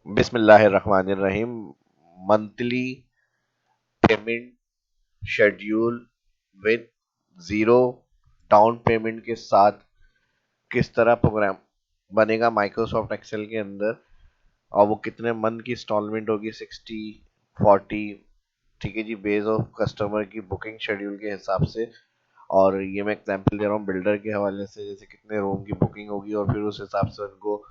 बिस्मिल्लाहिर्रहमानिर्रहीम। Monthly payment schedule with zero down payment के साथ किस तरह प्रोग्राम बनेगा माइक्रोसॉफ्ट एक्सेल के अंदर, और वो कितने मंथ की इंस्टॉलमेंट होगी, 60, 40। ठीक है जी, बेस ऑफ कस्टमर की बुकिंग शेड्यूल के हिसाब से। और ये मैं एग्जांपल दे रहा हूँ बिल्डर के हवाले से, जैसे कितने रूम की बुकिंग होगी और फिर उस हिसाब से उनको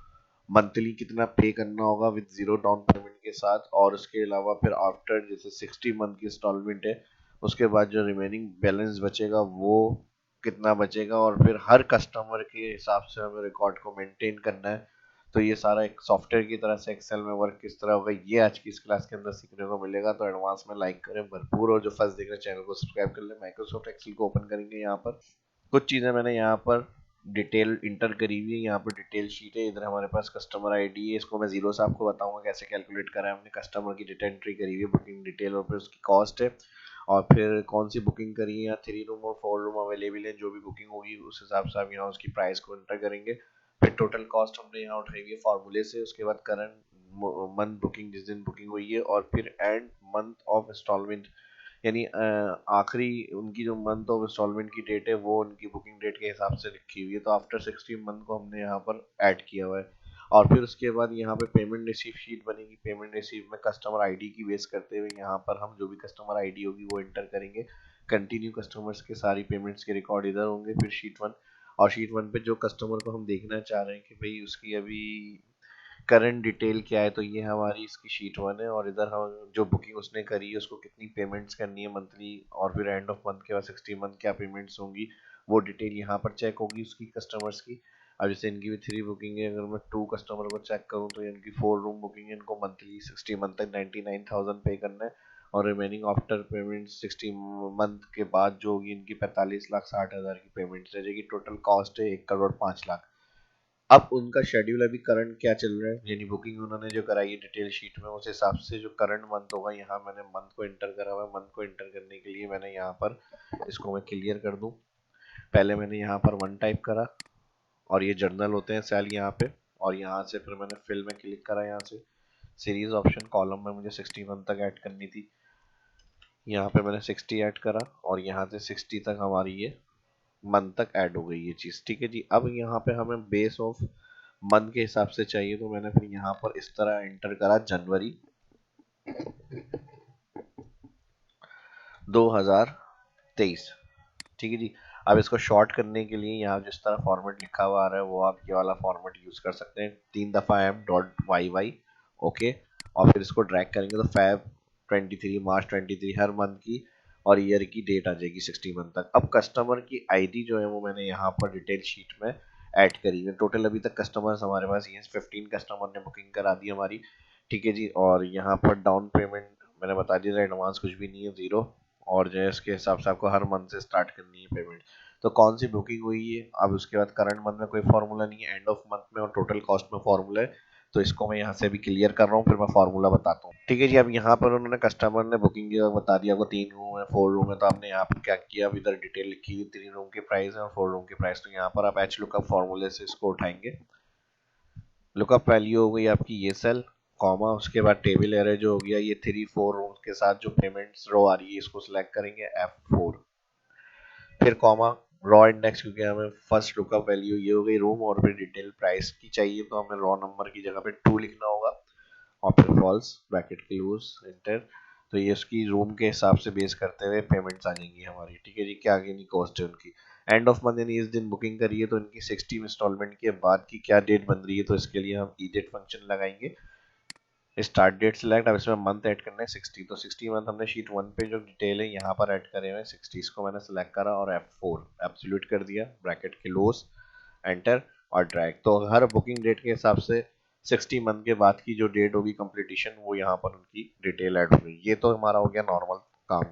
मंथली कितना पे करना होगा विद जीरो डाउन पेमेंट के साथ। और उसके अलावा फिर आफ्टर जैसे 60 मंथ की इंस्टॉलमेंट है, उसके बाद जो रिमेनिंग बैलेंस बचेगा वो कितना बचेगा, और फिर हर कस्टमर के हिसाब से हमें रिकॉर्ड को मेंटेन करना है। तो ये सारा एक सॉफ्टवेयर की तरह से एक्सेल में वर्क किस तरह होगा, ये आज की इस क्लास के अंदर सीखने को मिलेगा। तो एडवांस में लाइक करें भरपूर, और जो फर्स्ट देख रहे हैं चैनल को सब्सक्राइब कर लें। माइक्रोसॉफ्ट एक्सेल को ओपन करेंगे। यहाँ पर कुछ चीज़ें मैंने यहाँ पर डिटेल इंटर करी हुई है। यहाँ पर डिटेल शीट है, इधर हमारे पास कस्टमर आईडी है, इसको मैं जीरो से आपको बताऊंगा कैसे कैलकुलेट करा है हमने। कस्टमर की डेटा एंट्री करी हुई है, बुकिंग डिटेल, और फिर उसकी कॉस्ट है, और फिर कौन सी बुकिंग करी है, या 3 रूम और 4 रूम अवेलेबल है, जो भी बुकिंग होगी उस हिसाब से आप यहाँ उसकी प्राइस को एंटर करेंगे। फिर टोटल कॉस्ट हमने यहाँ उठाई हुई है फार्मूले से। उसके बाद करंट मंथ बुकिंग जिस दिन बुकिंग हुई है, और फिर एंड मंथ ऑफ इंस्टॉलमेंट, यानी आखिरी उनकी जो मंथ ऑफ इंस्टॉलमेंट की डेट है वो उनकी बुकिंग डेट के हिसाब से लिखी हुई है। तो आफ्टर 60 मंथ को हमने यहाँ पर ऐड किया हुआ है। और फिर उसके बाद यहाँ पे पेमेंट रिसीव शीट बनेगी। पेमेंट रिसीव में कस्टमर आईडी की बेस करते हुए यहाँ पर हम जो भी कस्टमर आईडी होगी वो एंटर करेंगे। कंटिन्यू कस्टमर्स के सारी पेमेंट्स के रिकॉर्ड इधर होंगे। फिर शीट वन, और शीट वन पे जो कस्टमर को हम देखना चाह रहे हैं कि भाई उसकी अभी करंट डिटेल क्या है, तो ये हमारी इसकी शीट वन है। और इधर हम जो बुकिंग उसने करी है उसको कितनी पेमेंट्स करनी है मंथली, और फिर एंड ऑफ मंथ के बाद 60 मंथ क्या पेमेंट्स होंगी, वो डिटेल यहाँ पर चेक होगी उसकी कस्टमर्स की। अब जैसे इनकी भी 3 बुकिंग है, अगर मैं 2 कस्टमर को चेक करूँ तो इनकी 4 रूम बुकिंग है, इनको मंथली 60 मंथ तक 99,000 पे करना है। और रिमेनिंग आफ्टर पेमेंट 60 मंथ के बाद जो होगी इनकी 45,60,000 की पेमेंट रह जाएगी। टोटल कॉस्ट है 1,05,00,000। अब उनका शेड्यूल अभी करंट क्या चल रहा है, यानी बुकिंग उन्होंने जो कराई है डिटेल शीट में, उस हिसाब से जो करंट मंथ होगा, यहाँ मैंने मंथ को इंटर करा हुआ है। मंथ को इंटर करने के लिए मैंने यहाँ पर इसको मैं क्लियर कर दूं। पहले मैंने यहाँ पर 1 टाइप करा, और ये जर्नल होते हैं सेल यहाँ पे। और यहाँ से फिर मैंने फिल में क्लिक करा, यहाँ से सीरीज ऑप्शन कॉलम में मुझे 60 मंथ तक ऐड करनी थी। यहाँ पे मैंने 60 ऐड करा, और यहाँ से 60 तक हमारी ये मंथ तक ऐड हो गई ये चीज़। ठीक है जी, अब यहाँ पे हमें बेस ऑफ मंथ के हिसाब से चाहिए, तो मैंने फिर यहाँ पर इस तरह एंटर करा जनवरी 2023। ठीक है जी। अब इसको शॉर्ट करने के लिए यहाँ जिस तरह फॉर्मेट लिखा हुआ आ रहा है वो आप ये वाला फॉर्मेट यूज कर सकते हैं। 3 दफा m.yy, ओके। और फिर इसको ड्रैग करेंगे तो फैब 23, मार्च 23 हर मंथ की और ईयर की डेट आ जाएगी 60 मंथ तक। अब कस्टमर की आईडी जो है वो मैंने यहाँ पर डिटेल शीट में ऐड करी है। टोटल अभी तक कस्टमर्स हमारे पास ये 15 कस्टमर ने बुकिंग करा दी हमारी। ठीक है जी, और यहाँ पर डाउन पेमेंट मैंने बता दिया था, एडवांस कुछ भी नहीं है, जीरो। और जो है इसके हिसाब से आपको हर मंथ से स्टार्ट करनी है पेमेंट। तो कौन सी बुकिंग हुई है, अब उसके बाद करंट मंथ में कोई फार्मूला नहीं है, एंड ऑफ मंथ में और टोटल कॉस्ट में फार्मूला है। तो इसको मैं यहाँ से भी क्लियर कर रहा हूँ, फिर मैं फार्मूला बताता हूँ। ठीक है जी, अब यहाँ पर उन्होंने कस्टमर ने बुकिंग की बता दिया आपको 3 रूम है 4 रूम है, तो आपने यहाँ पर क्या किया, अब इधर डिटेल लिखी हुई 3 रूम की प्राइस है और 4 रूम की प्राइस। तो यहाँ पर आप एच लुकअप फार्मूले से इसको उठाएंगे। लुकअप वैल्यू हो गई आपकी ये सेल, कॉमा, उसके बाद टेबल एरे जो हो गया ये 3 4 रूम्स के साथ जो पेमेंट्स रो आ रही है इसको सिलेक्ट करेंगे F4। फिर कॉमा, रॉ इंडेक्स, क्योंकि हमें फर्स्ट लुकअप वैल्यू ये हो गई रूम, और फिर डिटेल प्राइस की चाहिए तो हमें रॉ नंबर की जगह पे 2 लिखना होगा, और फिर फॉल्स ब्रैकेट क्लोज एंटर। तो ये उसकी रूम के हिसाब से बेस करते हुए पेमेंट्स आ जाएंगी हमारी। ठीक है जी, क्या आगे नहीं कॉस्ट है उनकी। एंड ऑफ मंथ यानी इस दिन बुकिंग करी है तो इनकी 60 इंस्टॉलमेंट के बाद की क्या डेट बन रही है, तो इसके लिए हम ईडेट फंक्शन लगाएंगे। स्टार्ट डेट सिलेक्ट, अब इसमें मंथ ऐड करना है 60, तो 60 मंथ हमने शीट वन पे जो डिटेल है यहाँ पर ऐड करे हुए हैं 60, इसको मैंने सेलेक्ट करा और F4 एब्सोल्यूट कर दिया, ब्रैकेट क्लोज एंटर और ड्रैग। तो हर बुकिंग डेट के हिसाब से 60 मंथ के बाद की जो डेट होगी कंप्लीटेशन, वो यहाँ पर उनकी डिटेल ऐड हो गई। ये तो हमारा हो गया नॉर्मल काम।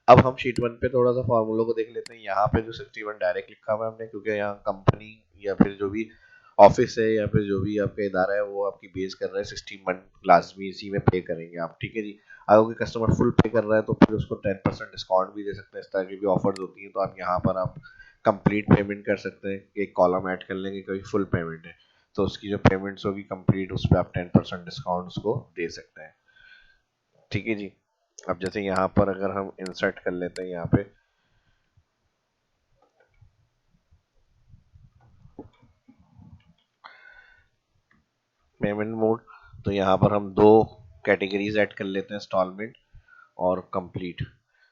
अब हम शीट वन पे थोड़ा सा फार्मूलों को देख लेते हैं। यहाँ पे जो 61 डायरेक्ट लिखा हुआ है हमने, क्योंकि यहाँ कंपनी या फिर जो भी ऑफिस है या फिर जो भी आपका इदारा है वो आपकी बेस कर रहा है 60 मंथ लाजमी इसी में पे करेंगे आप। ठीक है जी, अगर कोई कस्टमर फुल पे कर रहा है तो फिर उसको 10% डिस्काउंट भी दे सकते हैं। इस तरह की भी ऑफर्स होती हैं, तो आप यहाँ पर आप कंप्लीट पेमेंट कर सकते हैं, एक कॉलम ऐड कर लेंगे कोई फुल पेमेंट है। तो उसकी जो पेमेंट्स होगी कंप्लीट, उस पर आप 10% डिस्काउंट उसको दे सकते हैं। ठीक है जी। अब जैसे यहाँ पर अगर हम इंसर्ट कर लेते हैं यहाँ पे पेमेंट मोड, तो यहाँ पर हम दो कैटेगरीज ऐड कर लेते हैं, इंस्टॉलमेंट और कंप्लीट।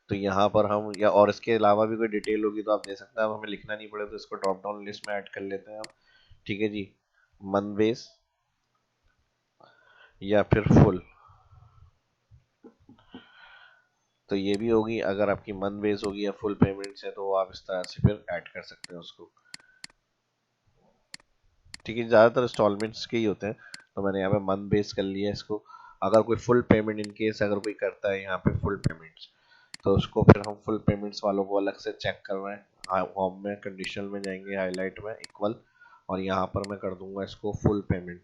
तो यहाँ पर हम या और इसके अलावा भी कोई डिटेल होगी तो आप दे सकते हैं, अब हमें लिखना नहीं पड़े तो इसको ड्रॉप डाउन लिस्ट में ऐड कर लेते हैं हम। ठीक है जी। मंथ बेस या फिर फुल, तो ये भी होगी। अगर आपकी मंथ बेस होगी या फुल पेमेंट्स है तो आप इस तरह से फिर ऐड कर सकते हैं उसको। ठीक है, ज़्यादातर इंस्टॉलमेंट्स के ही होते हैं, तो मैंने यहाँ पे मंथ बेस कर लिया इसको। अगर कोई फुल पेमेंट इन केस अगर कोई करता है यहाँ पे फुल पेमेंट्स, तो उसको फिर हम फुल पेमेंट्स वालों को अलग से चेक कर रहे हैं। होम में कंडीशनल में जाएंगे, हाईलाइट में इक्वल, और यहाँ पर मैं कर दूंगा इसको फुल पेमेंट।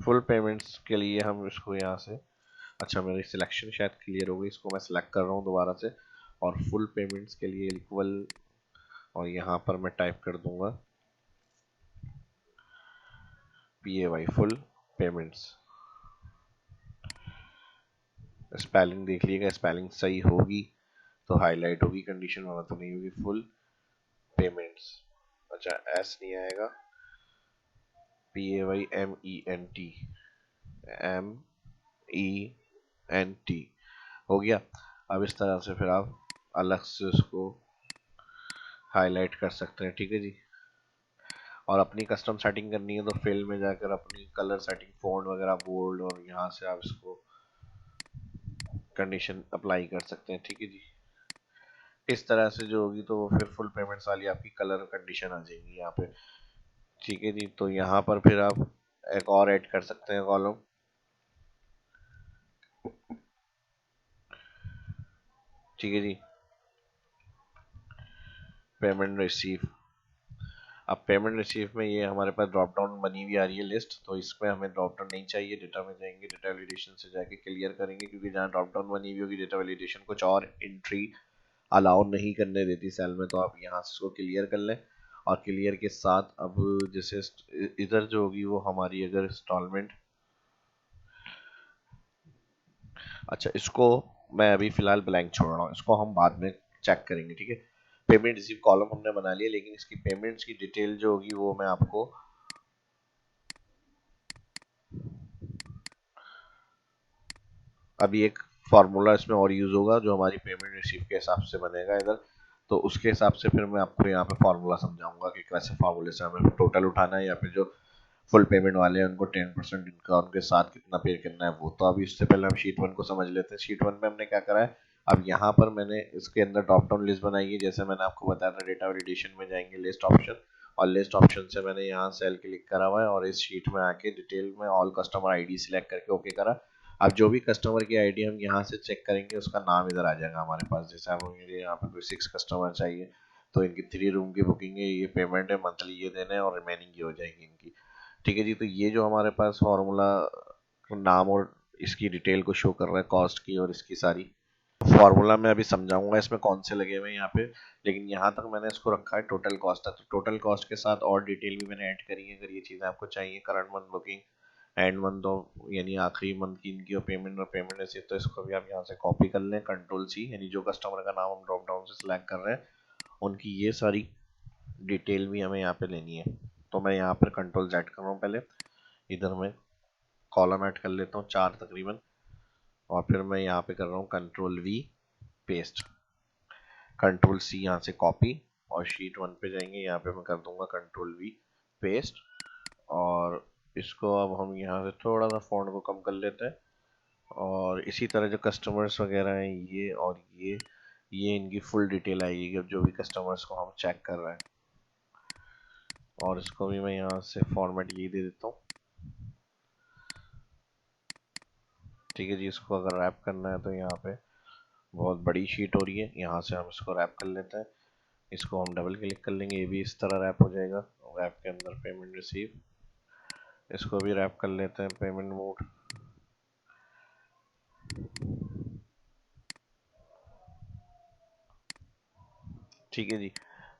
फुल पेमेंट्स के लिए हम इसको यहाँ से, अच्छा मेरी सिलेक्शन शायद क्लियर हो गई, इसको मैं सिलेक्ट कर रहा हूँ दोबारा से, और फुल पेमेंट्स के लिए इक्वल, और यहाँ पर मैं टाइप कर दूंगा PAY फुल पेमेंट्स। स्पेलिंग देख लीजिएगा, स्पेलिंग सही होगी तो हाईलाइट होगी कंडीशन, वाला तो नहीं होगी। फुल पेमेंट्स, अच्छा एस नहीं आएगा, PAYMENT, MENT हो गया। अब इस तरह से फिर आप अलग से उसको हाईलाइट कर सकते हैं। ठीक है जी। और अपनी कस्टम सेटिंग करनी है तो फिल में जाकर अपनी कलर सेटिंग, फ़ॉन्ट वगैरह बोल्ड, और यहाँ से आप इसको कंडीशन अप्लाई कर सकते हैं। ठीक है जी। इस तरह से जो होगी तो फिर फुल पेमेंट्स वाली आपकी कलर कंडीशन आ जाएगी यहाँ पे। ठीक है जी। तो यहाँ पर फिर आप एक और ऐड कर सकते हैं कॉलम। ठीक है जी। पेमेंट रिसीव, अब पेमेंट रिसीव में ये हमारे पास ड्रॉप डाउन बनी हुई आ रही है लिस्ट, तो इसमें हमें ड्रॉप डाउन नहीं चाहिए। डेटा में जाएंगे, डेटा वैलिडेशन से जाके क्लियर करेंगे, क्योंकि जहाँ ड्रॉप डाउन बनी हुई होगी डेटा वैलिडेशन कुछ और एंट्री अलाउ नहीं करने देती सेल में, तो आप यहाँ से इसको क्लियर कर लें। और क्लियर के साथ अब जैसे इधर जो होगी वो हमारी अगर इंस्टॉलमेंट, अच्छा इसको मैं अभी फिलहाल ब्लैंक छोड़ रहा हूँ, इसको हम बाद में चेक करेंगे। ठीक है। पेमेंट रिसीव कॉलम हमने बना लिया, लेकिन इसकी पेमेंट्स की डिटेल जो होगी वो मैं आपको अभी एक फार्मूला इसमें और यूज होगा जो हमारी पेमेंट रिसीव के हिसाब से बनेगा इधर, तो उसके हिसाब से फिर मैं आपको यहाँ पे फार्मूला समझाऊंगा कि कैसे फार्मूले से हमें टोटल उठाना है, या फिर जो फुल पेमेंट वाले हैं उनको 10% इनका उनके साथ कितना पे करना है वो। तो अभी इससे पहले हम शीट 1 को समझ लेते हैं। शीट 1 में हमने क्या करा है, अब यहाँ पर मैंने इसके अंदर ड्रॉप डाउन लिस्ट बनाई है, जैसे मैंने आपको बताया था। डेटा वैलिडेशन में जाएंगे, लिस्ट ऑप्शन, और लिस्ट ऑप्शन से मैंने यहाँ सेल क्लिक करा हुआ है, और इस शीट में आके डिटेल में ऑल कस्टमर आईडी सिलेक्ट करके ओके करा। अब जो भी कस्टमर की आईडी हम यहाँ से चेक करेंगे उसका नाम इधर आ जाएगा हमारे पास। जैसे हम मुझे यहाँ पे कोई 6 कस्टमर चाहिए, तो इनकी 3 रूम की बुकिंग है, ये पेमेंट है मंथली, ये देना है, और रिमेनिंग ये हो जाएगी इनकी। ठीक है जी। तो ये जो हमारे पास फॉर्मूला नाम और इसकी डिटेल को शो कर रहा है, कॉस्ट की और इसकी सारी, फॉर्मूला मैं अभी समझाऊंगा इसमें कौन से लगे हुए हैं यहाँ पे, लेकिन यहाँ तक मैंने इसको रखा है टोटल कॉस्ट है। तो टोटल कॉस्ट के साथ और डिटेल भी मैंने ऐड करी है, अगर ये चीज़ें आपको चाहिए। Current month booking, and month of यानी आखिरी मंथ की इनकी, और पेमेंट रिसीव, तो इसको भी आप यहाँ से कॉपी कर लें, कंट्रोल C, यानी जो कस्टमर का नाम हम ड्रॉप डाउन से सिलेक्ट कर रहे हैं उनकी ये सारी डिटेल भी हमें यहाँ पे लेनी है। तो मैं यहाँ पर कंट्रोल Z कर रहा हूँ पहले, इधर मैं कॉलम ऐड कर लेता हूँ 4 तकरीबन, और फिर मैं यहाँ पे कर रहा हूँ control V paste, control C यहाँ से कॉपी, और शीट 1 पे जाएंगे, यहाँ पे मैं कर दूंगा कंट्रोल V पेस्ट। और इसको अब हम यहाँ से थोड़ा सा फॉन्ट को कम कर लेते हैं, और इसी तरह जो कस्टमर्स वगैरह हैं ये और ये इनकी फुल डिटेल आएगी जो भी कस्टमर्स को हम चेक कर रहे हैं। और इसको भी मैं यहाँ से फॉर्मेट ये दे देता हूँ। ठीक है जी। इसको अगर रैप करना है तो यहाँ पे बहुत बड़ी शीट हो रही है, यहाँ से हम इसको रैप कर लेते हैं। इसको हम डबल क्लिक कर लेंगे, ये भी इस तरह रैप हो जाएगा। रैप के अंदर पेमेंट रिसीव, इसको भी रैप कर लेते हैं पेमेंट मोड। ठीक है जी।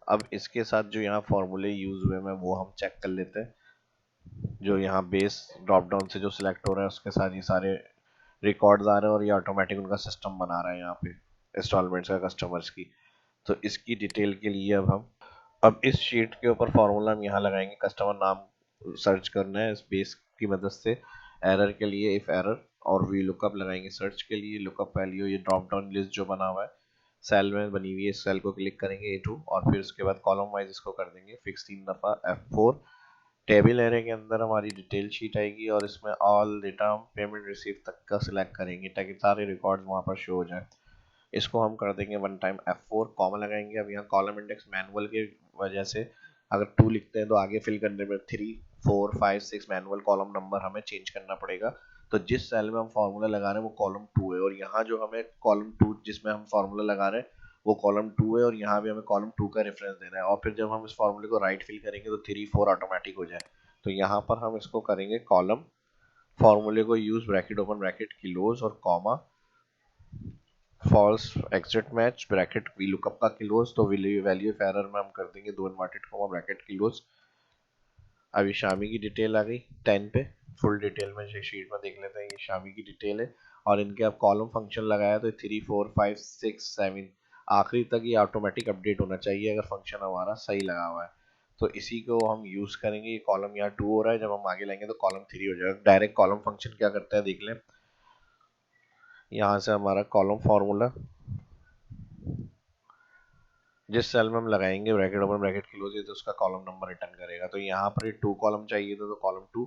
अब इसके साथ जो यहाँ फॉर्मूले यूज हुए हैं वो हम चेक कर लेते हैं। जो यहाँ बेस ड्रॉप डाउन से जो सिलेक्ट हो रहा है उसके साथ ये सारे रिकॉर्ड्स आ रहे हैं और ये ऑटोमेटिक उनका सिस्टम बना रहा है यहाँ पे इंस्टॉलमेंट्स का कस्टमर्स की। तो इसकी डिटेल के लिए अब इस शीट के ऊपर फॉर्मूला हम यहाँ लगाएंगे। कस्टमर नाम सर्च करना है इस बेस की मदद से। एरर के लिए इफ एरर और वी लुकअप लगाएंगे। सर्च के लिए लुकअप वैल्यू, ये ड्रॉप डाउन लिस्ट जो बना हुआ है सेल में बनी हुई है, इस सेल को क्लिक करेंगे A2 और फिर उसके बाद कॉलम वाइज इसको कर देंगे फिक्स 3 दफ़ा F4। टेबल एरे के अंदर हमारी डिटेल शीट आएगी और इसमें ऑल डेटा पेमेंट रिसीव तक का सिलेक्ट करेंगे ताकि सारे रिकॉर्ड्स वहाँ पर शो हो जाए। इसको हम कर देंगे वन टाइम F4, कॉमा लगाएंगे। अब यहाँ कॉलम इंडेक्स मैनुअल के वजह से अगर 2 लिखते हैं तो आगे फिल करने में 3 4 5 6 मैनुअल कॉलम नंबर हमें चेंज करना पड़ेगा। तो जिस सेल में हम फार्मूला लगा रहे हैं वो कॉलम 2 है और यहाँ जो हमें कॉलम 2 जिसमें हम फार्मूला लगा रहे हैं वो कॉलम 2 है और यहाँ भी हमें कॉलम 2 का रेफरेंस देना है। और फिर जब हम इस फार्मूले को राइट फिल करेंगे तो 3 4 ऑटोमेटिक हो जाए। तो यहाँ पर हम इसको करेंगे कॉलम फार्मूले को use bracket open bracket close और comma false exact match bracket VLOOKUP का किलोज। तो वैल्यू ऑफ एरर में हम कर देंगे 2 इनवर्टेड कॉमा ब्रैकेट किलोज। अभी शामी की डिटेल आ गई 10 पे। फुल डिटेल में शीट में देख लेते हैं। ये शामी की डिटेल है और इनके अब कॉलम फंक्शन लगाया तो 3 4 5 6 7 आखिरी तक ये ऑटोमेटिक अपडेट होना चाहिए अगर फंक्शन हमारा सही लगा हुआ है। तो इसी को हम यूज करेंगे। ये कॉलम यहाँ 2 हो रहा है, जब हम आगे लाएंगे तो कॉलम 3 हो जाएगा। डायरेक्ट कॉलम फंक्शन क्या करता है देख लें। यहाँ से हमारा कॉलम फॉर्मूला जिस सेल में हम लगाएंगे ब्रैकेट ओपन ब्रैकेट क्लोज है तो उसका कॉलम नंबर रिटर्न करेगा। तो यहाँ पर ये 2 कॉलम चाहिए था तो कॉलम 2,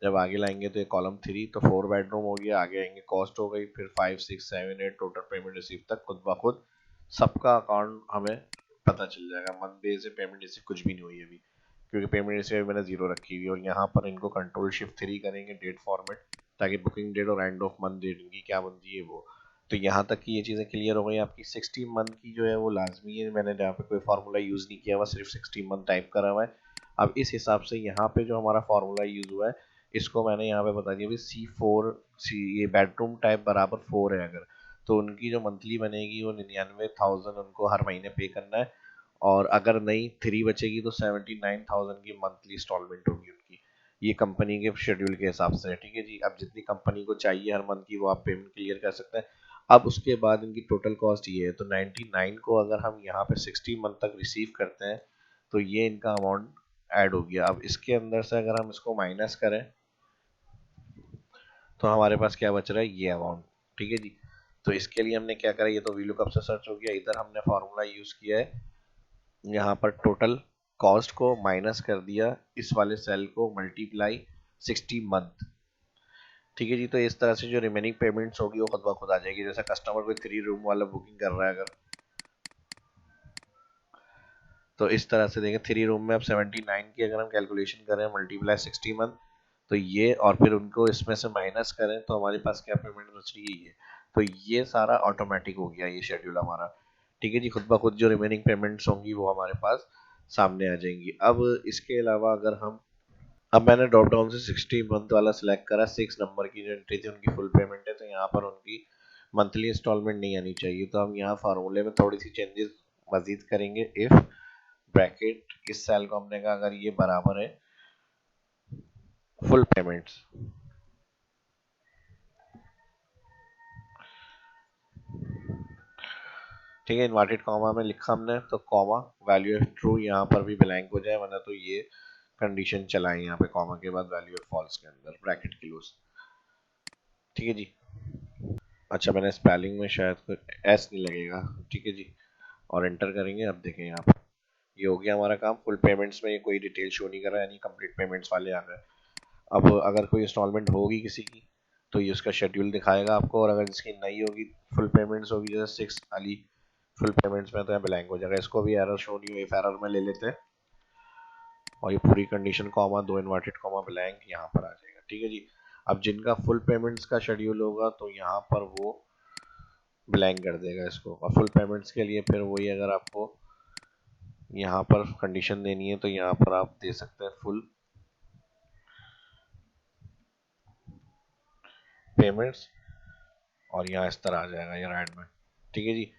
जब आगे लाएंगे तो ये कॉलम 3। तो 4 बेडरूम हो गया, आगे आएंगे कॉस्ट हो गई, फिर 5 6 7 8 टोटल पेमेंट रिसीव तक खुद ब खुद सबका अकाउंट हमें पता चल जाएगा। मंथ बेस से पेमेंट रिसीव कुछ भी नहीं हुई अभी क्योंकि पेमेंट रिसीव मैंने 0 रखी हुई। और यहाँ पर इनको कंट्रोल शिफ्ट 3 करेंगे डेट फॉर्मेट, ताकि बुकिंग डेट और एंड ऑफ मंथ डेट इनकी क्या बनती है वो। तो यहाँ तक की ये चीज़ें क्लियर हो गई। आपकी 60 मंथ की जो है वो लाजमी है। मैंने यहाँ पे कोई फार्मूला यूज़ नहीं किया हुआ, सिर्फ 60 मंथ टाइप करा हुआ है। अब इस हिसाब से यहाँ पे जो हमारा फार्मूला यूज़ हुआ है इसको मैंने यहाँ पे बता दिया भी C4 ये बेडरूम टाइप बराबर 4 है अगर, तो उनकी जो मंथली बनेगी वो 99,000 उनको हर महीने पे करना है। और अगर नहीं 3 बचेगी तो 79,000 की मंथली इंस्टॉलमेंट होगी उनकी। ये कंपनी के शेड्यूल के हिसाब से है। ठीक है जी। अब जितनी कंपनी को चाहिए हर मंथ की वो आप पेमेंट क्लियर कर सकते हैं। अब उसके बाद इनकी टोटल कॉस्ट ये है। तो 99 को अगर हम यहाँ पे 60 मंथ तक रिसीव करते हैं तो ये इनका अमाउंट ऐड हो गया। अब इसके अंदर से अगर हम इसको माइनस करें तो हमारे पास क्या बच रहा है, ये अमाउंट। ठीक है जी। तो इसके लिए हमने क्या करा, ये तो वीलुकअप से सर्च हो गया। इधर हमने फॉर्मूला यूज किया है, यहाँ पर टोटल कॉस्ट को माइनस कर दिया इस वाले सेल को मल्टीप्लाई 60 मंथ। ठीक है जी। तो इस तरह से जो रिमेनिंग पेमेंट्स होगी वो खुद ब खुद आ जाएगी। जैसे कस्टमर कोई 3 रूम वाला बुकिंग कर रहा है अगर, तो इस तरह से देखें 3 रूम में अब 79 की अगर हम कैलकुलेशन करें मल्टीप्लाई 60 मंथ तो ये, और फिर उनको इसमें से माइनस करें तो हमारे पास क्या पेमेंट बच रही है। तो ये सारा ऑटोमेटिक हो गया ये शेड्यूल हमारा। ठीक है जी। खुद ब खुद जो रिमेनिंग पेमेंट्स होंगी वो हमारे पास सामने आ जाएंगी। अब इसके अलावा अगर हम, अब मैंने ड्रॉप डाउन से 60 मंथ वाला सिलेक्ट करा, 6 नंबर की जो एंट्री थी उनकी फुल पेमेंट है तो यहाँ पर उनकी मंथली इंस्टॉलमेंट नहीं आनी चाहिए। तो हम यहाँ फार्मूले में थोड़ी सी चेंजेस मजीद करेंगे। इफ ब्रैकेट इस सेल को हमने कहा अगर ये बराबर है फुल पेमेंट्स, ठीक है, इन्वर्टेड कॉमा में लिखा हमने तो कॉमा वैल्यू ऑफ ट्रू यहाँ पर भी ब्लैंक हो जाए, वरना तो ये कंडीशन चलाएं यहाँ पे कॉमा के बाद वैल्यू ऑफ फॉल्स के अंदर ब्रैकेट क्लोज। ठीक है जी। अच्छा मैंने स्पेलिंग में शायद कोई एस नहीं लगेगा। ठीक है जी। और एंटर करेंगे। अब देखें यहाँ पर ये हो गया हमारा काम। फुल पेमेंट्स में ये कोई डिटेल शो नहीं कर रहा है, यानी कंप्लीट पेमेंट्स वाले आ गए। अब अगर कोई इंस्टॉलमेंट होगी किसी की तो ये उसका शेड्यूल दिखाएगा आपको, और अगर जिसकी नहीं होगी फुल पेमेंट्स होगी जैसे 6 वाली फुल पेमेंट्स में तो यहाँ ब्लैंक हो जाएगा। इसको भी एरर शो नहीं हुई, एरर में ले लेते हैं और ये पूरी condition comma 2 inverted comma blank यहाँ पर आ जाएगा। ठीक है जी। अब जिनका फुल पेमेंट्स का शेड्यूल होगा तो यहाँ पर वो ब्लैंक कर देगा इसको। और फुल पेमेंट्स के लिए फिर वही, अगर आपको यहाँ पर कंडीशन देनी है तो यहाँ पर आप दे सकते हैं फुल पेमेंट्स और यहाँ इस तरह आ जाएगा ये राइट में। ठीक है जी।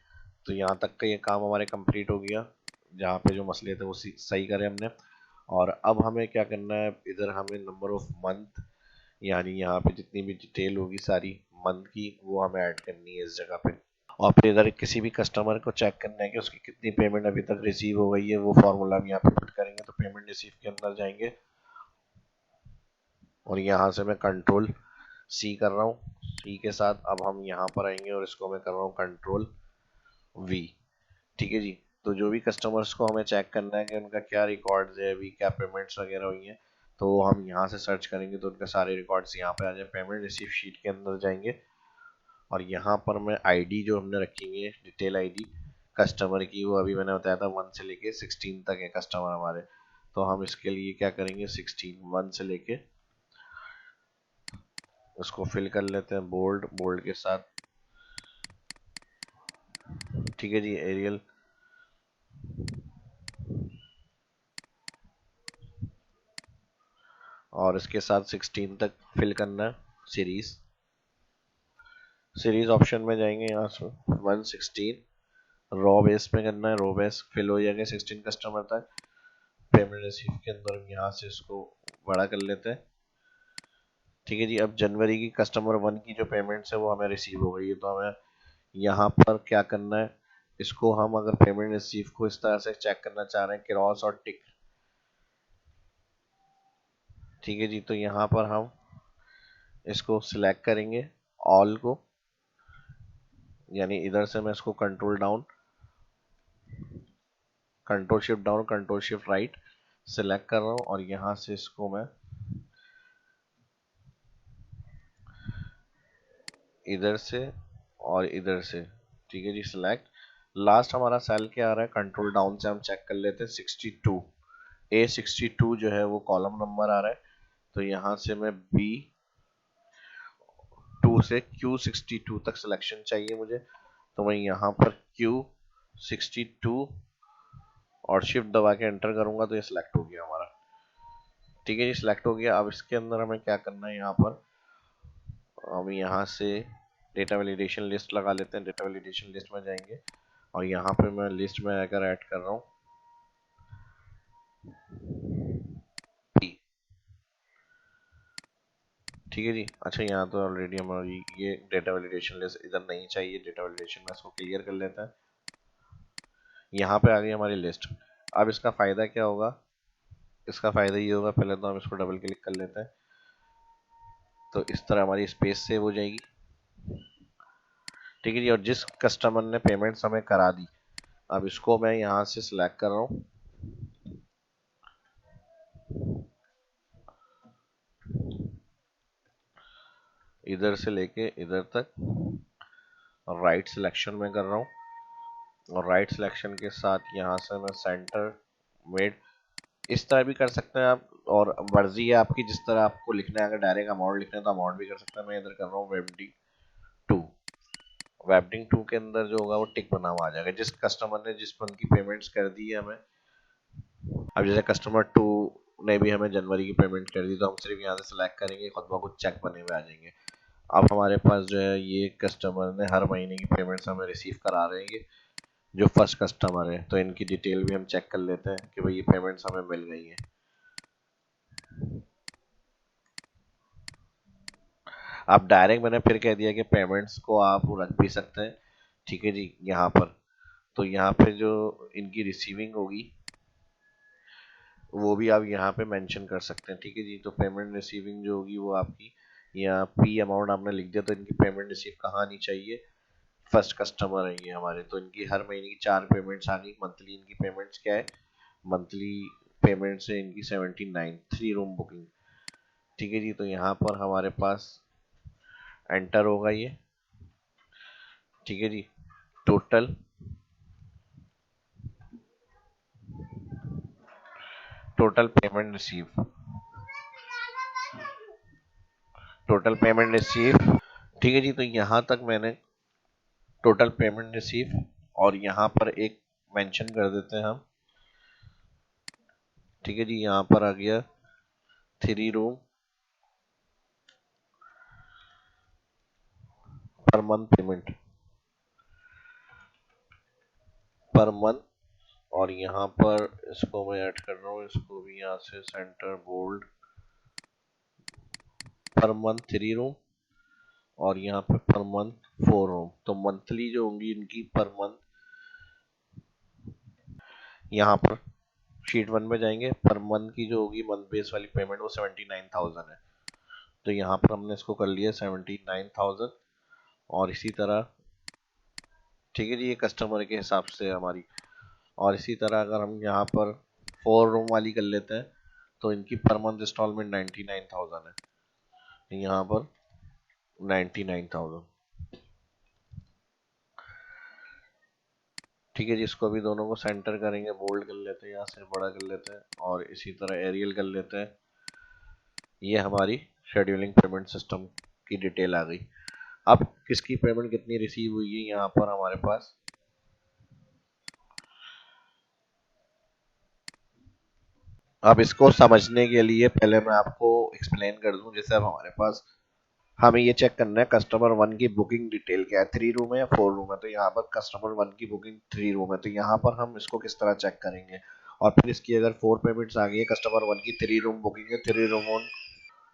तो यहाँ तक का ये काम हमारे कंप्लीट हो गया। जहाँ पे जो मसले थे वो सही करे हमने। और अब हमें क्या करना है, इधर हमें नंबर ऑफ मंथ, यानी यहाँ पे जितनी भी डिटेल होगी सारी मंथ की वो हमें ऐड करनी है इस जगह पे। और फिर इधर किसी भी कस्टमर को चेक करना है कि उसकी कितनी पेमेंट अभी तक रिसीव हो गई है, वो फॉर्मूला हम यहाँ पे पुट करेंगे। तो पेमेंट रिसीव के अंदर जाएंगे और यहाँ से मैं कंट्रोल सी कर रहा हूँ, सी के साथ अब हम यहाँ पर आएंगे और इसको मैं कर रहा हूँ कंट्रोल वी। ठीक है जी। तो जो भी कस्टमर्स को हमें चेक करना है कि उनका क्या रिकॉर्ड्स है, अभी क्या पेमेंट्स वगैरह हुई हैं, तो हम यहाँ से सर्च करेंगे तो उनके सारे रिकॉर्ड्स यहाँ पे आ जाए। पेमेंट रिसीव शीट के अंदर जाएंगे और यहाँ पर मैं आईडी जो हमने रखी हुई है, डिटेल आईडी कस्टमर की, वो अभी मैंने बताया था 1 से लेके 16 तक है कस्टमर हमारे। तो हम इसके लिए क्या करेंगे, 16 1 से लेके उसको फिल कर लेते हैं बोल्ड, बोल्ड के साथ। ठीक है जी, एरियल। और इसके साथ 16 तक फिल करना है सीरीज। सीरीज ऑप्शन में जाएंगे, यहाँ से 116 रॉ बेस में करना है, रॉ बेस फिल हो जाएगा 16 कस्टमर तक। पेमेंट रिसीव के अंदर हम यहाँ से इसको बड़ा कर लेते हैं। ठीक है जी। अब जनवरी की कस्टमर 1 की जो पेमेंट्स है वो हमें रिसीव हो गई है, तो हमें यहाँ पर क्या करना है, इसको हम अगर पेमेंट रिसीव को इस तरह से चेक करना चाह रहे हैं, क्रॉस और टिक। ठीक है जी। तो यहाँ पर हम इसको सिलेक्ट करेंगे ऑल को, यानी इधर से मैं इसको control down, control shift down, control shift right select कर रहा हूँ और यहाँ से इसको मैं इधर से और इधर से। ठीक है जी, सिलेक्ट। लास्ट हमारा सेल क्या आ रहा है, कंट्रोल डाउन से हम चेक कर लेते हैं 62, A62 जो है वो कॉलम नंबर आ रहा है। तो यहाँ से मैं B2 से Q62 तक सिलेक्शन चाहिए मुझे। तो मैं यहाँ पर Q62 और शिफ्ट दबा के एंटर करूंगा तो ये सिलेक्ट हो गया हमारा। ठीक है जी, सिलेक्ट हो गया। अब इसके अंदर हमें क्या करना है, यहाँ पर हम यहाँ से डेटा वैलिडेशन लिस्ट लगा लेते हैं। डेटा वैलिडेशन लिस्ट में जाएंगे और यहाँ पे मैं लिस्ट में आकर ऐड कर रहा हूँ P। ठीक है जी। अच्छा, यहाँ तो ऑलरेडी हमारी ये डेटा वैलिडेशन लिस्ट इधर नहीं चाहिए, डेटा वैलिडेशन में इसको क्लियर कर लेते हैं। यहाँ पे आ गई हमारी लिस्ट। अब इसका फ़ायदा क्या होगा, इसका फ़ायदा ये होगा, पहले तो हम इसको डबल क्लिक कर लेते हैं तो इस तरह हमारी स्पेस सेव हो जाएगी। ठीक है जी। और जिस कस्टमर ने पेमेंट्स हमें करा दी, अब इसको मैं यहाँ से सिलेक्ट कर रहा हूँ, इधर से लेके इधर तक राइट सिलेक्शन में कर रहा हूँ। और राइट सिलेक्शन के साथ यहाँ से मैं सेंटर मिड, इस तरह भी कर सकते हैं आप, और मर्जी है आपकी जिस तरह आपको लिखना है। अगर डायरेक्ट अमाउंट लिखना है तो अमाउंट भी कर सकते हैं। मैं इधर कर रहा हूँ वेबडिंग 2। वेबडिंग 2 के अंदर जो होगा वो टिक बना हुआ आ जाएगा, जिस कस्टमर ने जिस मंथ की पेमेंट्स कर दी है हमें। अब जैसे कस्टमर 2 ने भी हमें जनवरी की पेमेंट कर दी, तो हम सिर्फ यहाँ से सिलेक्ट करेंगे, खुद ब खुद चेक बने हुए आ जाएंगे। अब हमारे पास जो है ये कस्टमर ने हर महीने की पेमेंट्स हमें रिसीव करा रहे हैं, जो फर्स्ट कस्टमर है। तो इनकी डिटेल भी हम चेक कर लेते हैं कि भाई ये पेमेंट्स हमें मिल गई हैं। अब डायरेक्ट मैंने फिर कह दिया कि पेमेंट्स को आप रख भी सकते हैं। ठीक है जी। यहाँ पर तो यहाँ पे जो इनकी रिसीविंग होगी वो भी आप यहाँ पे मेंशन कर सकते हैं। ठीक है जी। तो पेमेंट रिसीविंग जो होगी वो आपकी, यहाँ पी अमाउंट आपने लिख दिया तो इनकी पेमेंट रिसीव कहाँ आनी चाहिए, फर्स्ट कस्टमर है ये हमारे। तो इनकी हर महीने की 4 पेमेंट्स आ गई। मंथली इनकी पेमेंट्स क्या है, मंथली पेमेंट्स है इनकी 79, 3 रूम बुकिंग। ठीक है जी। तो यहाँ पर हमारे पास एंटर होगा ये। ठीक है जी। Total total payment receive, total payment receive. ठीक है जी। तो यहाँ तक मैंने टोटल पेमेंट रिसीव, और यहाँ पर एक मेंशन कर देते हैं हम। ठीक है जी। यहाँ पर आ गया 3 room per month payment, per month और यहाँ पर इसको मैं ऐड कर रहा हूँ, इसको भी यहाँ से सेंटर बोल्ड, पर मंथ 3 रूम और यहाँ पे पर मंथ 4 रूम। तो मंथली जो होंगी इनकी पर मंथ, यहाँ पर शीट 1 में जाएंगे, पर मंथ की जो होगी मंथ बेस वाली पेमेंट वो 79,000 है। तो यहाँ पर हमने इसको कर लिया 79,000। और इसी तरह ठीक है जी, ये कस्टमर के हिसाब से हमारी। और इसी तरह अगर हम यहाँ पर 4 रूम वाली कर लेते हैं तो इनकी पर मंथ इंस्टॉलमेंट 99,000 है, यहाँ पर 99,000। ठीक है जी, इसको भी दोनों को सेंटर करेंगे, बोल्ड कर लेते हैं, यहाँ से बड़ा कर लेते हैं और इसी तरह एरियल कर लेते हैं। ये हमारी शेड्यूलिंग पेमेंट सिस्टम की डिटेल आ गई। अब किसकी पेमेंट कितनी रिसीव हुई है यहाँ पर हमारे पास, अब इसको समझने के लिए पहले मैं आपको एक्सप्लेन कर दूं। जैसे अब हमारे पास हमें ये चेक करना है कस्टमर 1 की बुकिंग डिटेल क्या है, 3 रूम है या 4 रूम है। तो यहाँ पर कस्टमर 1 की बुकिंग 3 रूम है, तो यहाँ पर हम इसको किस तरह चेक करेंगे। और फिर इसकी अगर 4 पेमेंट्स आ गई है, कस्टमर 1 की 3 रूम बुकिंग है, 3 रूम ऑन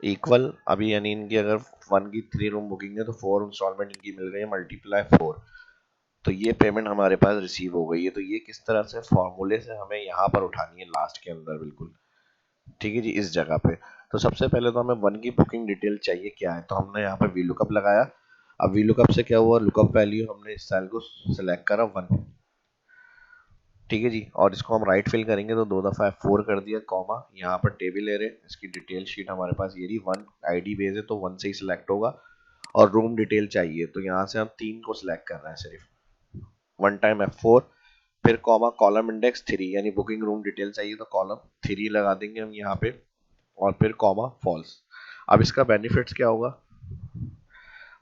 इक्वल, अभी यानी इनकी अगर 1 की 3 रूम बुकिंग है तो 4 इंस्टॉलमेंट इनकी मिल गई है, मल्टीप्लाई 4। तो ये पेमेंट हमारे पास रिसीव हो गई है। तो ये किस तरह से फॉर्मूले से हमें यहाँ पर उठानी है लास्ट के अंदर, बिल्कुल ठीक है जी, इस जगह पे। तो सबसे पहले तो हमें 1 की बुकिंग डिटेल चाहिए क्या है, तो हमने यहाँ पर वी लुकअप लगाया। अब वी लुकअप से क्या हुआ, लुकअप वैल्यू हमने इस सेल को सिलेक्ट करा 1, ठीक है जी। और इसको हम राइट फिल करेंगे तो 2 दफा F4 कर दिया, कॉमा, यहाँ पर टेबल एरे, इसकी डिटेल शीट हमारे पास ये रही, 1 आईडी बेस है तो 1 से ही सिलेक्ट होगा। और रूम डिटेल चाहिए तो यहाँ से हम 3 को सिलेक्ट कर रहे हैं सिर्फ, 1 टाइम F4, फिर कॉमा, कॉलम इंडेक्स 3, यानी बुकिंग रूम डिटेल चाहिए तो कॉलम 3 लगा देंगे हम यहाँ पे, और फिर कॉमा फॉल्स। अब इसका बेनिफिट्स क्या होगा,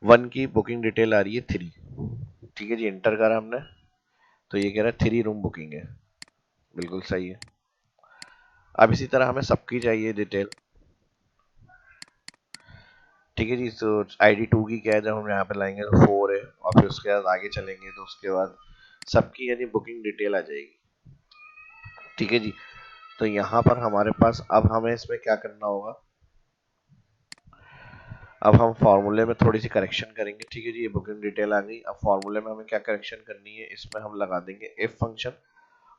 1 की बुकिंग डिटेल आ रही है 3, ठीक है जी, इंटर करा हमने तो ये कह रहा है 3 रूम बुकिंग है, बिल्कुल सही है। अब इसी तरह हमें सबकी चाहिए डिटेल, ठीक है जी। तो ID 2 की क्या है, जब हम यहाँ पे लाएंगे तो 4 है, और फिर उसके बाद आगे चलेंगे तो उसके बाद सबकी यानी बुकिंग डिटेल आ जाएगी, ठीक है जी। तो यहाँ पर हमारे पास अब हमें इसमें क्या करना होगा, अब हम फॉर्मूले में थोड़ी सी करेक्शन करेंगे, ठीक है जी। ये बुकिंग डिटेल आ गई, अब फॉर्मूले में हमें क्या करेक्शन करनी है, इसमें हम लगा देंगे इफ फंक्शन।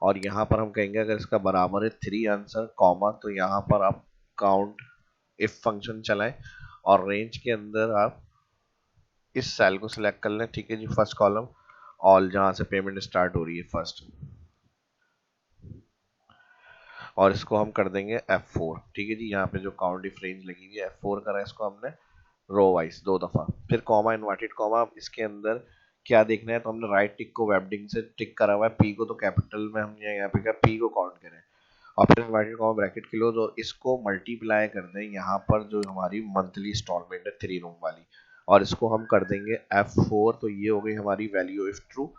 और यहाँ पर हम कहेंगे अगर इसका बराबर है 3 आंसर कॉमा, तो यहाँ पर आप काउंट इफ फंक्शन चलाएं और रेंज के अंदर आप इस सेल को सिलेक्ट कर लें, ठीक है जी, फर्स्ट कॉलम, ऑल, जहाँ से पेमेंट स्टार्ट हो रही है फर्स्ट, और इसको हम कर देंगे F4, ठीक है जी। यहाँ पे जो काउंट इफ रेंज लगी हुई है F4 करा, इसको हमने रो वाइज 2 दफा, फिर कॉमा, इन्वर्टेड कॉमा। अब इसके अंदर क्या देखना है, तो हमने राइट टिक को वेबडिंग से टिक करा हुआ है, पी को तो कैपिटल में हमने यहाँ पे क्या पी को काउंट करें, और फिर इन्वर्टेड कॉमा ब्रैकेट क्लोज, और इसको मल्टीप्लाई कर दें यहाँ पर जो हमारी मंथली इंस्टॉलमेंट है 3 रूम वाली, और इसको हम कर देंगे F4। तो ये हो गई हमारी वैल्यू इफ ट्रू,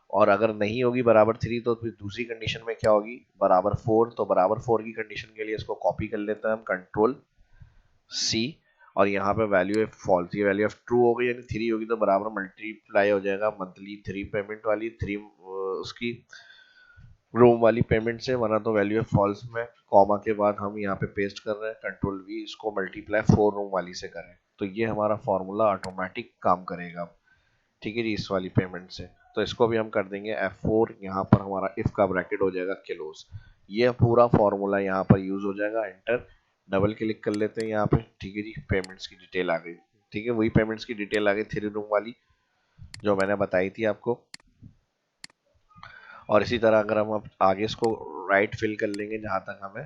और अगर नहीं होगी बराबर 3 तो फिर दूसरी कंडीशन में क्या होगी, बराबर 4। तो बराबर 4 की कंडीशन के लिए इसको कॉपी कर लेते हैं हम, कंट्रोल सी, और यहाँ पे वैल्यू ऑफ फॉल्स, ये वैल्यू ऑफ ट्रू हो गई, यानी 3 होगी तो बराबर मल्टीप्लाई हो जाएगा मंथली 3 पेमेंट वाली 3 उसकी रूम वाली पेमेंट से, वरना तो वैल्यू ऑफ फॉल्स में कॉमा के बाद हम यहाँ पे पेस्ट कर रहे हैं, कंट्रोल वी, इसको मल्टीप्लाई 4 रूम वाली से करें, तो ये हमारा फॉर्मूला ऑटोमेटिक काम करेगा, ठीक है जी, इस वाली पेमेंट से। तो इसको भी हम कर देंगे F4, यहाँ पर हमारा इफ का ब्रैकेट हो जाएगा क्लोज। ये पूरा फॉर्मूला यहाँ पर यूज हो जाएगा, एंटर, डबल क्लिक कर लेते हैं यहाँ पे, ठीक है जी, पेमेंट्स की डिटेल आ गई, ठीक है, वही पेमेंट्स की डिटेल आ गई 3 रूम वाली जो मैंने बताई थी आपको। और इसी तरह अगर हम अब आगे इसको राइट फिल कर लेंगे जहां तक हमें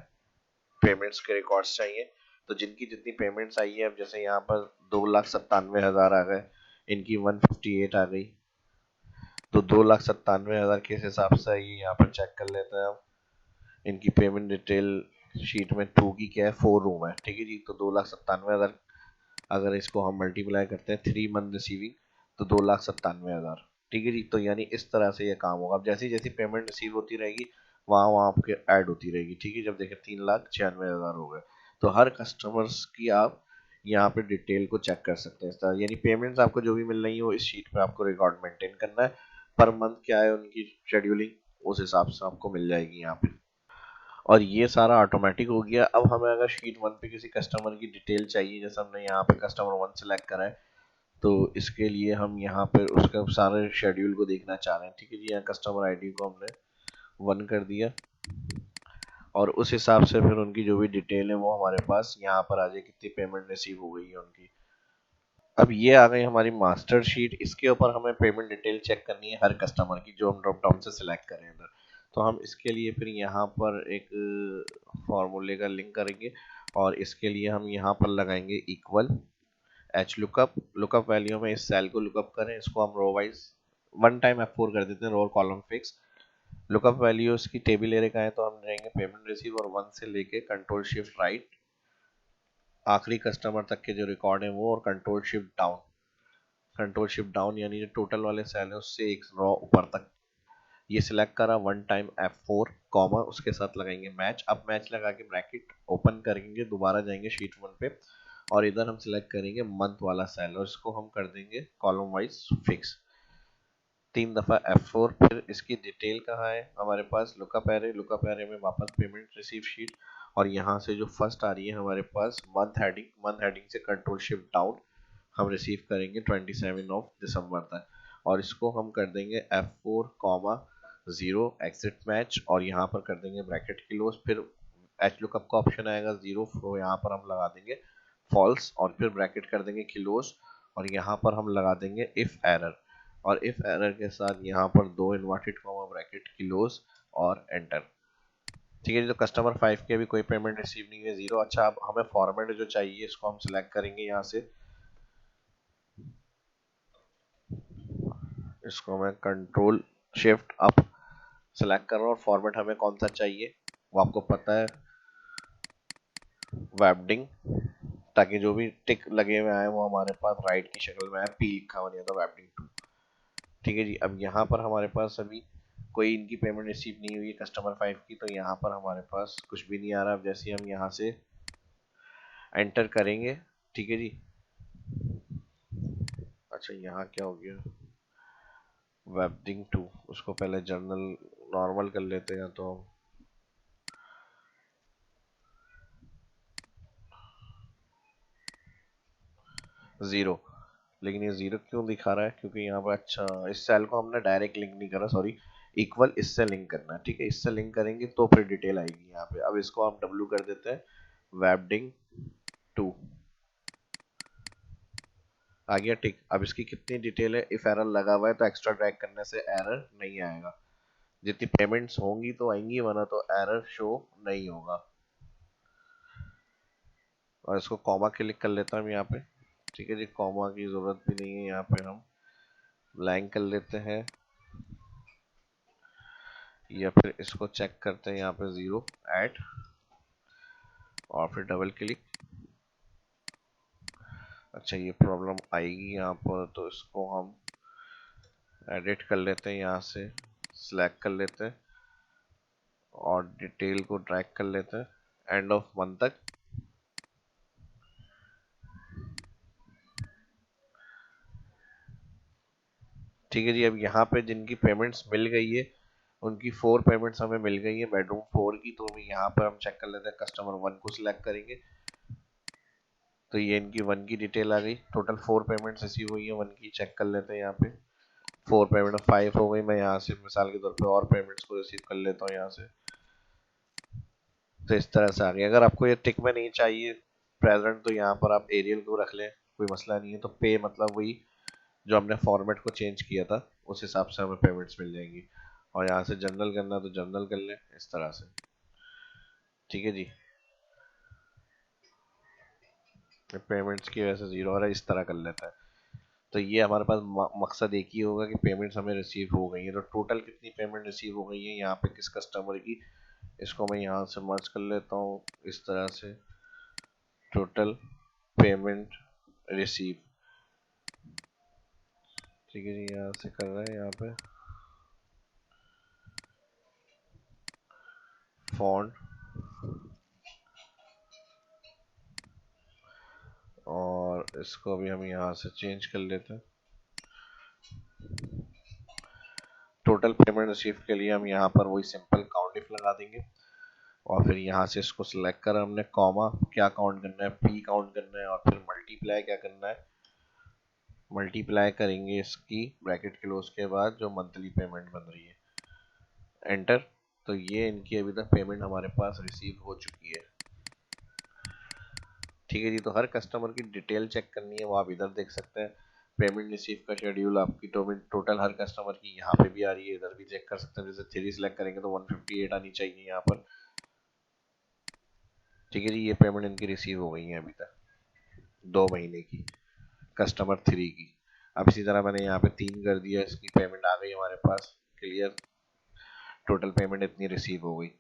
पेमेंट्स के रिकॉर्ड्स चाहिए, तो जिनकी जितनी पेमेंट्स आई है, अब जैसे यहाँ पर 2,97,000 आ गए, इनकी 158 आ गई, तो 2,97,000 किस हिसाब से आई यहाँ पर चेक कर लेते हैं हम। इनकी पेमेंट डिटेल शीट में 2 की क्या है, 4 रूम है, ठीक है जी। तो 2,97,000 अगर इसको हम मल्टीप्लाई करते हैं 3 मंथ रिसीविंग, तो 2,97,000, ठीक है जी। तो यानी इस तरह से ये काम होगा। अब जैसी जैसी पेमेंट रिसीव होती रहेगी वहाँ वहाँ आपके ऐड होती रहेगी, ठीक है। जब देखें 3,96,000 हो गए, तो हर कस्टमर्स की आप यहाँ पे डिटेल को चेक कर सकते हैं इस तरह, यानी पेमेंट्स आपको जो भी मिल रही है वो इस शीट पे आपको रिकॉर्ड मेंटेन करना है। पर मंथ क्या है उनकी शेड्यूलिंग, उस हिसाब से आपको मिल जाएगी यहाँ पे। और ये सारा ऑटोमेटिक हो गया। अब हमें अगर शीट 1 पे किसी कस्टमर की डिटेल चाहिए, जैसे हमने यहाँ पे कस्टमर 1 सेलेक्ट करा है, तो इसके लिए हम यहाँ पर उसका सारे शेड्यूल को देखना चाह रहे हैं। ठीक है जी, यहाँ कस्टमर आईडी को हमने 1 कर दिया और उस हिसाब से फिर उनकी जो भी डिटेल है वो हमारे पास यहाँ पर आ जाए, कितनी पेमेंट रिसीव हो गई है उनकी। अब ये आ गई हमारी मास्टर शीट। इसके ऊपर हमें पेमेंट डिटेल चेक करनी है हर कस्टमर की, जो हम ड्रॉप डाउन से सिलेक्ट करें इधर। तो हम इसके लिए फिर यहाँ पर एक फॉर्मूले का लिंक करेंगे और इसके लिए हम यहाँ पर लगाएंगे equal H lookup. Lookup value में इस सेल को लुकअप करें, इसको हम रो वाइज 1 टाइम F4 कर देते हैं, row column fix. Lookup values की टेबल एरिया का है, तो हम रहेंगे पेमेंट रिसीव और 1 से लेके कंट्रोल शिफ्ट राइट आखिरी कस्टमर तक के जो रिकॉर्ड है वो, और control shift down. Control shift down यानी जो टोटल वाले सेल है उससे एक रॉ ऊपर तक। ये सिलेक्ट करा 1 टाइम F4 कॉमा, उसके साथ लगाएंगे मैच। अब मैच लगा के ब्रैकेट ओपन करेंगे, दोबारा जाएंगे शीट 1 पे और इधर हम सिलेक्ट करेंगे मंथ वाला सेल और इसको हम कर देंगे कॉलम वाइज फिक्स 3 दफा F4। फिर इसकी डिटेल कहाँ है हमारे पास, लुकअप एरे। लुकअप एरे में वापस पेमेंट रिसीव शीट और यहाँ से जो फर्स्ट आ रही है हमारे पास मंथ हेडिंग, मंथ हेडिंग से कंट्रोल शिफ्ट डाउन हम रिसीव करेंगे 27 ऑफ दिसंबर तक और इसको हम कर देंगे F4 कॉमा 0 एग्जिट मैच और यहाँ पर कर देंगे ब्रैकेट क्लोज। फिर एच लुकअप का ऑप्शन आएगा 0, तो यहाँ पर हम लगा देंगे फॉल्स और फिर ब्रैकेट कर देंगे क्लोज और यहाँ पर हम लगा देंगे इफ एरर और इफ एरर के साथ यहाँ पर 2 इन्वर्टेड कॉमा ब्रैकेट क्लोज और एंटर। ठीक है जी, तो कस्टमर 5 के अभी कोई पेमेंट रिसीव नहीं है, 0। अच्छा, अब हमें फॉर्मेट जो चाहिए इसको हम सिलेक्ट करेंगे यहाँ से, इसको मैं कंट्रोल शिफ्ट अप सिलेक्ट कर रहा हूँ और फॉर्मेट हमें कौन सा चाहिए वो आपको पता है, वेबडिंग, ताकि जो भी टिक लगे हुए आए वो हमारे पास राइट की शक्ल में आए, पी लिखा हुआ नहीं है तो वेबडिंग 2। ठीक है जी, अब यहाँ पर हमारे पास अभी कोई इनकी पेमेंट रिसीव नहीं हुई है कस्टमर 5 की, तो यहाँ पर हमारे पास कुछ भी नहीं आ रहा। अब जैसे हम यहाँ से एंटर करेंगे, ठीक है जी। अच्छा, यहाँ क्या हो गया, वेबडिंग 2, उसको पहले जर्नल नॉर्मल कर लेते हैं तो 0। लेकिन ये 0 क्यों दिखा रहा है, क्योंकि यहाँ पर, अच्छा, इस सेल को हमने डायरेक्ट लिंक नहीं करा, सॉरी, इक्वल इससे लिंक करना है। ठीक है, इससे लिंक करेंगे तो फिर डिटेल आएगी यहाँ पे। अब इसको हम W कर देते हैं, वेबडिंग 2 आ गया टिक। अब इसकी कितनी डिटेल है, इफ एरर लगा हुआ है तो एक्स्ट्रा ड्रैग करने से एरर नहीं आएगा, जितनी पेमेंट्स होंगी तो आएंगी, वरना तो एरर शो नहीं होगा। और इसको कॉमा क्लिक कर लेता हूँ यहाँ पे। ठीक है जी, कॉमा की जरूरत भी नहीं है, यहाँ पे हम ब्लैंक कर लेते हैं या फिर इसको चेक करते हैं यहाँ पे 0 ऐड और फिर डबल क्लिक। अच्छा, ये प्रॉब्लम आएगी यहाँ पर, तो इसको हम एडिट कर लेते हैं, यहाँ से सिलेक्ट कर लेते हैं और डिटेल को ड्रैग कर लेते हैं एंड ऑफ मंथ तक। ठीक है जी, अब यहाँ पे जिनकी पेमेंट्स मिल गई है उनकी 4 पेमेंट्स हमें मिल गई है बेडरूम 4 की, तो यहाँ पर हम चेक कर लेते हैं, कस्टमर 1 को सिलेक्ट करेंगे तो ये इनकी 1 की डिटेल आ गई। टोटल 4 पेमेंट्स रिसीव हुई है 1 की, चेक कर लेते हैं यहाँ पे 4 पेमेंट 5 हो गई। मैं यहाँ से मिसाल के तौर पे और पेमेंट्स को रिसीव कर लेता हूँ यहाँ से, तो इस तरह से आ गई। अगर आपको ये टिक में नहीं चाहिए प्रेजेंट तो यहाँ पर आप एरियल को रख लें, कोई मसला नहीं है। तो पे मतलब वही जो हमने फॉर्मेट को चेंज किया था उस हिसाब से हमें पेमेंट्स मिल जाएंगी। और यहाँ से जनरल करना तो जनरल कर लें इस तरह से। ठीक है जी, पेमेंट्स की वजह से 0 हो रहा है, इस तरह कर लेता है। तो ये हमारे पास मकसद एक ही होगा कि पेमेंट्स हमें रिसीव हो गई है। तो टोटल कितनी पेमेंट रिसीव हो गई है यहाँ पे किस कस्टमर की, इसको मैं यहाँ से मर्ज कर लेता हूँ इस तरह से, टोटल पेमेंट रिसीव। ठीक है जी, यहाँ से कर रहे हैं, यहाँ पे फॉन्ट और इसको भी हम यहाँ से चेंज कर लेते हैं। टोटल पेमेंट रिसीव के लिए हम यहाँ पर वही सिंपल काउंट इफ लगा देंगे और फिर यहाँ से इसको सिलेक्ट कर हमने कॉमा क्या काउंट करना है, पी काउंट करना है और फिर मल्टीप्लाई क्या करना है, मल्टीप्लाई करेंगे इसकी ब्रैकेट क्लोज के बाद जो मंथली पेमेंट बन रही है, एंटर। तो ये इनकी अभी तक पेमेंट हमारे पास रिसीव हो चुकी है। ठीक है जी, तो हर कस्टमर की डिटेल चेक करनी है वो आप इधर देख सकते हैं। पेमेंट रिसीव का शेड्यूल आपकी टोटल हर कस्टमर की यहाँ पे भी आ रही है, इधर भी चेक कर सकते हैं। जैसे 3 सिलेक्ट करेंगे तो 158 आनी चाहिए यहाँ पर। ठीक है जी, ये पेमेंट इनकी रिसीव हो गई है अभी तक 2 महीने की, कस्टमर 3 की। अब इसी तरह मैंने यहाँ पे 3 कर दिया, इसकी पेमेंट आ गई हमारे पास, क्लियर, टोटल पेमेंट इतनी रिसीव हो गई।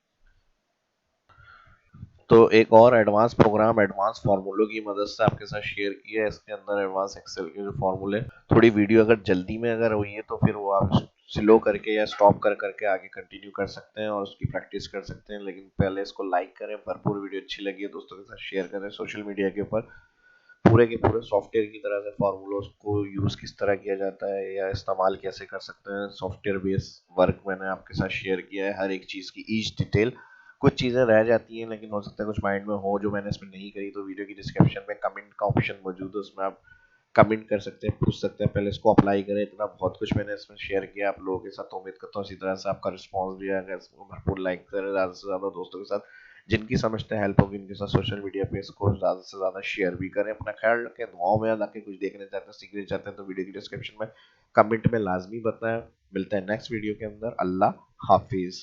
तो एक और एडवांस प्रोग्राम एडवांस फार्मूलों की मदद से आपके साथ शेयर किया है। इसके अंदर एडवांस एक्सेल के जो फार्मूले, थोड़ी वीडियो अगर जल्दी में अगर हुई है तो फिर वो आप स्लो करके या स्टॉप कर करके आगे कंटिन्यू कर सकते हैं और उसकी प्रैक्टिस कर सकते हैं। लेकिन पहले इसको लाइक करें, भरपूर वीडियो अच्छी लगी है दोस्तों के साथ शेयर करें सोशल मीडिया के ऊपर। पूरे के पूरे सॉफ्टवेयर की तरह से फार्मूलोज को यूज़ किस तरह किया जाता है या इस्तेमाल कैसे कर सकते हैं, सॉफ्टवेयर बेस वर्क मैंने आपके साथ शेयर किया है, हर एक चीज़ की ईच डिटेल। कुछ चीज़ें रह जाती हैं लेकिन हो सकता है कुछ माइंड में हो जो मैंने इसमें नहीं करी, तो वीडियो की डिस्क्रिप्शन में कमेंट का ऑप्शन मौजूद है, उसमें आप कमेंट कर सकते हैं, पूछ सकते हैं। पहले इसको अप्लाई करें। इतना बहुत कुछ मैंने इसमें शेयर किया आप लोगों के साथ, उम्मीद करता हूँ इसी तरह से आपका रिस्पॉन्स भी आएगा। इसको भरपूर लाइक करें, ज़्यादा से ज़्यादा दोस्तों के साथ जिनकी समझते हैं हेल्प होगी उनके साथ सोशल मीडिया पे इसको ज़्यादा से ज़्यादा शेयर भी करें। अपना ख्याल रखें, दुआओं में याद रखें। कुछ देखने चाहते हैं, सीखने चाहते हैं तो वीडियो की डिस्क्रिप्शन में कमेंट में लाजमी बताएं। मिलता है नेक्स्ट वीडियो के अंदर। अल्लाह हाफिज़।